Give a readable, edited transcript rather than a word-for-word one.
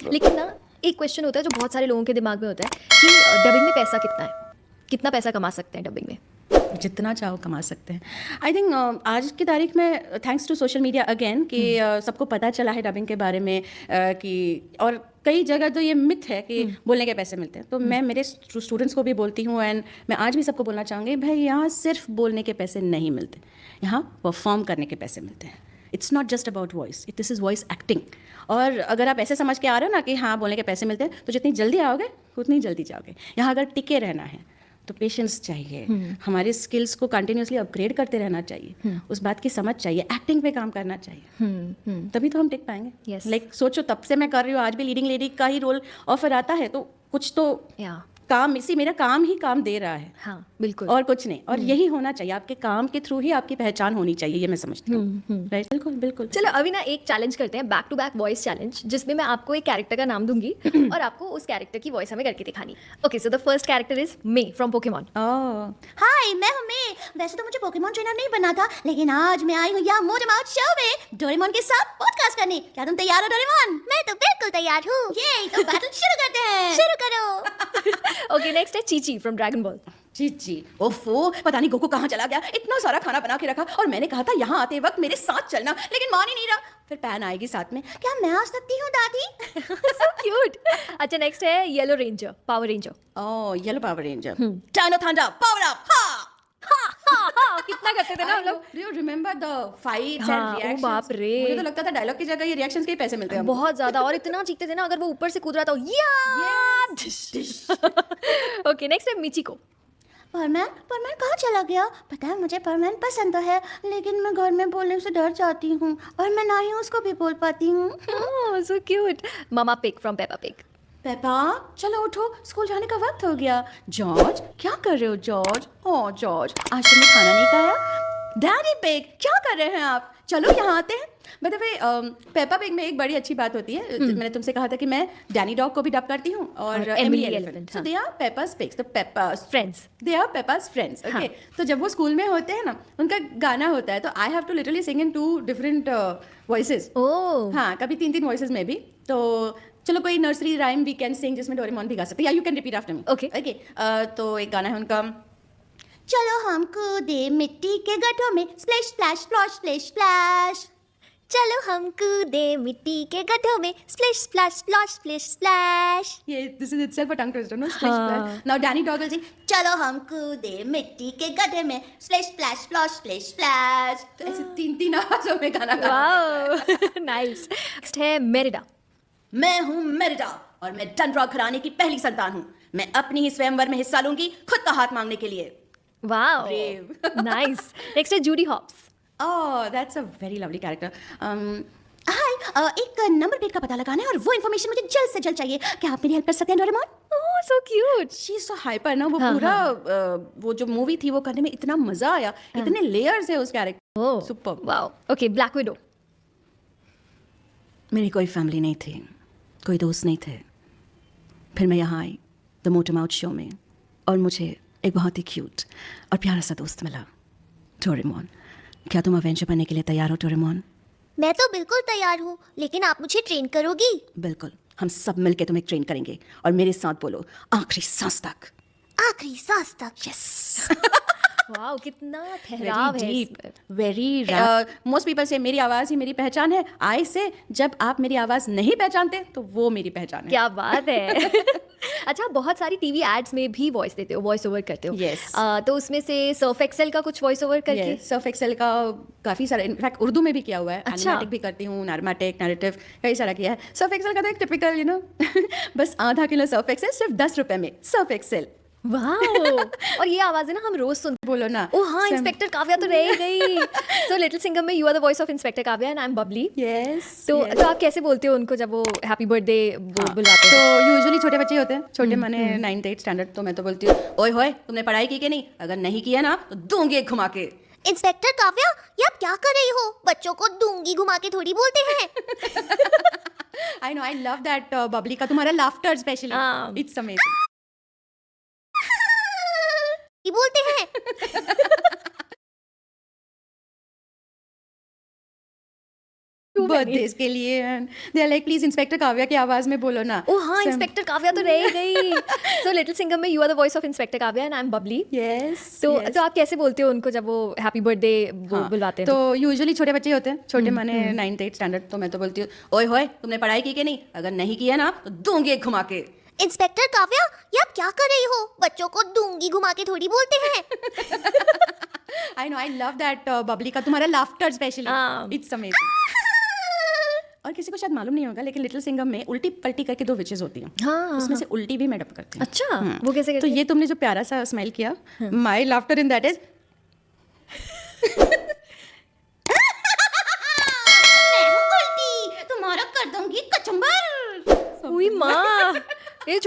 लेकिन ना एक क्वेश्चन होता है जो बहुत सारे लोगों के दिमाग में होता है कि डबिंग में पैसा कितना है, कितना पैसा कमा सकते हैं डबिंग में? जितना चाहो कमा सकते हैं। आई थिंक आज की तारीख में thanks to social media again कि सबको पता चला है डबिंग के बारे में कि और कई जगह तो ये मिथ है कि बोलने के पैसे मिलते हैं। तो मैं मेरे स्टूडेंट्स को भी बोलती हूँ एंड मैं आज भी सबको बोलना चाहूँगी, भाई यहाँ सिर्फ बोलने के पैसे नहीं मिलते, यहाँ परफॉर्म करने के पैसे मिलते हैं। It's not just about voice, this is voice acting. और अगर आप ऐसे समझ के आ रहे हो ना कि हाँ बोलने के पैसे मिलते हैं, तो जितनी जल्दी आओगे उतनी जल्दी जाओगे। यहाँ अगर टिके रहना है तो पेशेंस चाहिए, हमारे स्किल्स को कंटिन्यूसली अपग्रेड करते रहना चाहिए, उस बात की समझ चाहिए, एक्टिंग पे काम करना चाहिए, तभी तो हम टिक पाएंगे। Yes. लाइक सोचो, तब से मैं कर रही हूँ, आज भी लीडिंग लेडी का ही रोल ऑफर आता है, तो कुछ तो या काम, इसी मेरा काम ही काम दे रहा है। हाँ बिल्कुल। और कुछ नहीं, और यही होना चाहिए, आपके काम के थ्रू ही आपकी पहचान होनी चाहिए, ये मैं समझती हूँ। राइट, बिल्कुल बिल्कुल। चलो अभी ना एक चैलेंज करते हैं, back to back voice challenge, जिसमें मैं आपको एक कैरेक्टर का नाम दूंगी और आपको उस कैरेक्टर की वॉइस हमें करके दिखानी। Okay, so the first character is May from Pokemon. Hi, मैं हूँ मे। वैसे तो मुझे पोकेमॉन ट्रेनर नहीं बनना था, लेकिन आज मैं आई हूँ यहाँ मोटो माउथ शो में डोरेमोन के साथ पॉडकास्ट करने। क्या तुम तैयार हो डोरेमोन? मैं तो बिल्कुल तैयार हूँ। ये तो बैटल शुरू करते हैं। शुरू करो। ओके, नेक्स्ट है चीची फ्रॉम ड्रैगन बॉल। जी ओफो, पता नहीं गोकू कहाँ चला गया, इतना सारा खाना बना के रखा, और मैंने कहा था यहाँ आते वक्त मेरे साथ चलना, लेकिन मान ही नहीं रहा। फिर पैन आएगी साथ में। क्या मैं आ सकती हूँ दादी? So cute. अच्छा, नेक्स्ट है yellow ranger, power ranger. Oh, yellow power ranger, dino thunder, power up, कितना करते थे ना हम लोग। Do you remember the fights हाँ, एंड ओ रिएक्शंस? बाप रे। मुझे तो लगता था डायलॉग की जगह ये रिएक्शंस के ही पैसे मिलते हैं हमको। बहुत ज्यादा, और इतना चीखते थे ना, अगर वो ऊपर से कूद रहा था ओके, नेक्स्ट है मिचिको। परमैन कहाँ चला गया? पता है, मुझे परमैन पसंद तो है, लेकिन मैं घर में बोलने से डर जाती हूँ, और मैं ना ही उसको भी बोल पाती हूँ। So cute. Mama pig from Peppa pig. Peppa, चलो उठो, स्कूल जाने का वक्त हो गया। जॉर्ज, क्या कर रहे हो जॉर्ज? ओह जॉर्ज, आज तुमने खाना नहीं खाया? डैडी पिग, क्या कर रहे हैं आप? चलो यहाँ आते हैं। By the way, Peppa pig में एक बड़ी अच्छी बात होती है, मैंने तुमसे कहा था कि मैं डैनी डॉग को भी डब करती हूँ और Emily Elephant. So they are Peppa's pigs, तो Peppa's friends, they are Peppa's friends. Okay, तो जब वो स्कूल में होते हैं ना, उनका गाना होता है, तो I have to literally sing in 2 different voices. Oh हाँ, कभी 3 वॉइसेस में भी। तो चलो कोई nursery rhyme we can sing जिसमें डोरेमोन भी गा सकते हैं, या you can repeat after me. Okay. Okay, तो एक गाना है उनका, चलो हम कूदे मिट्टी के गड्ढों में, splash splash splosh splash splash. चलो हम कूदे मिट्टी के गड्ढों में, splash splash splosh splash splash. ये this is itself a tongue twister, no? हाँ. Now Danny Dog will sing, चलो हम कूदे मिट्टी के गड्ढे में, splash splash splosh splash splash. तो ऐसे 3 आवाजों में गाना गाना। Wow nice. नेक्स्ट है मेरिडा। मैं हूँ मेरिडा और मैं डनरॉक घराने की पहली संतान हूँ। मैं अपनी ही स्वयंवर में हिस्सा लूंगी, खुद का हाथ मांगने के लिए। Wow Brave. नाइस। नेक्स्ट है Judy Hopps. Oh, that's a very lovely character. Hi, एक नंबर प्लेट का पता लगाना है, और वो इन्फॉर्मेशन मुझे जल्द से जल्द चाहिए। क्या आप मेरी हेल्प कर सकते हैं Doraemon? Oh so cute. She is so hyper ना, वो हाँ, पूरा वो जो मूवी थी वो करने में इतना मजा आया, इतने लेयर्स है उस character. Oh super. Wow. Okay, black widow. मेरी कोई फैमिली नहीं थी, कोई दोस्त नहीं थे। फिर मैं यहाँ I the motto mouth show में, और मुझे एक बहुत ही क्यूट और प्यारा सा दोस्त मिला, डोरेमोन। क्या तुम अवेंजर बनने के लिए तैयार हो डोरेमोन? मैं तो बिल्कुल तैयार हूँ, लेकिन आप मुझे ट्रेन करोगी? बिल्कुल, हम सब मिलके तुम्हें ट्रेन करेंगे, और मेरे साथ बोलो, आखिरी सांस तक। आखिरी सांस तक। यस। वाओ, कितना ठहराव है इसमें। वेरी मोस्ट पीपल से मेरी आवाज़ ही मेरी पहचान है। आई से जब आप मेरी आवाज़ नहीं पहचानते तो वो मेरी पहचान है। क्या बात है। अच्छा, बहुत सारी टीवी एड्स में भी वॉइस देते हो, वॉइस ओवर करते हो। Yes. तो उसमें से सर्फ एक्सेल का कुछ वॉइस ओवर करके। सर्फ एक्सेल का काफ़ी सारा, इनफैक्ट उर्दू में भी किया हुआ है। अच्छा। एनिमेटिक भी करती हूँ, नैरेटिक, नैरेटिव, कई सारा किया है। सर्फ एक्सेल का तो एक टिपिकल बस आधा किलो सर्फ एक्सेल सिर्फ 10 रुपए में। Surf Excel. वाओ। और ये आवाजें ना हम रोज सुनते। बोलो ना। ओ हाँ, इंस्पेक्टर काव्या तो रह गई। सो लिटिल सिंगर में you are the voice of inspector Kavya and I am Babli. Yes. तो आप कैसे बोलते हो उनको जब वो हैप्पी बर्थडे बुलाते तो हैं? यूजुअली छोटे बच्चे होते हैं, छोटे माने 9th 8th स्टैंडर्ड, तो मैं तो बोलती हूँ, ओए होए तुमने पढ़ाई की कि नहीं? अगर नहीं किया ना तो दूंगी एक घुमा के। इंस्पेक्टर काव्या, ये आप क्या कर रही हो? बच्चों को दूंगी घुमा के थोड़ी बोलते हैं। I know, I love that Babli का तुम्हारा लाफ्टर स्पेशली, हाँ। It's amazing. बोलते हैं। क्यों करनी है? बर्थडेज के लिए and they are like please inspector Kavya की आवाज में बोलो ना. ओ हाँ, So I'm- इंस्पेक्टर काव्या तो रह गई. सो लिटिल सिंघम में you are the voice of inspector Kavya and I am Babli. Yes, तो yes. तो आप कैसे बोलते हो उनको जब वो हैप्पी बर्थडे हाँ, बुलवाते हैं? तो यूजुअली छोटे बच्चे होते हैं, छोटे माने 9th 8th स्टैंडर्ड, तो मैं तो बोलती हूँ ओए होए तुमने पढ़ाई की कि नहीं, अगर नहीं किया ना तो दूंगी एक घुमा के. इंस्पेक्टर काव्या, ये आप क्या कर रही हो? बच्चों को दूंगी घुमा के थोड़ी बोलते हैं. I know, I love that Babli का तुम्हारा लाफ्टर स्पेशली, हाँ. It's amazing. और किसी को शायद मालूम नहीं होगा लेकिन लिटिल सिंघम में उल्टी पलटी करके 2 विचेस होती हैं. हाँ, उसमें से उल्टी भी मैं डब करती हूँ. अच्छा, वो कैसे तो करते हैं? ये तुमने जो प्यारा सा स्माइल किया, my laughter in that is मैं हूँ उल्टी, तुम्हारा कर दूंगी कचुम्बर. हुई माँ, ये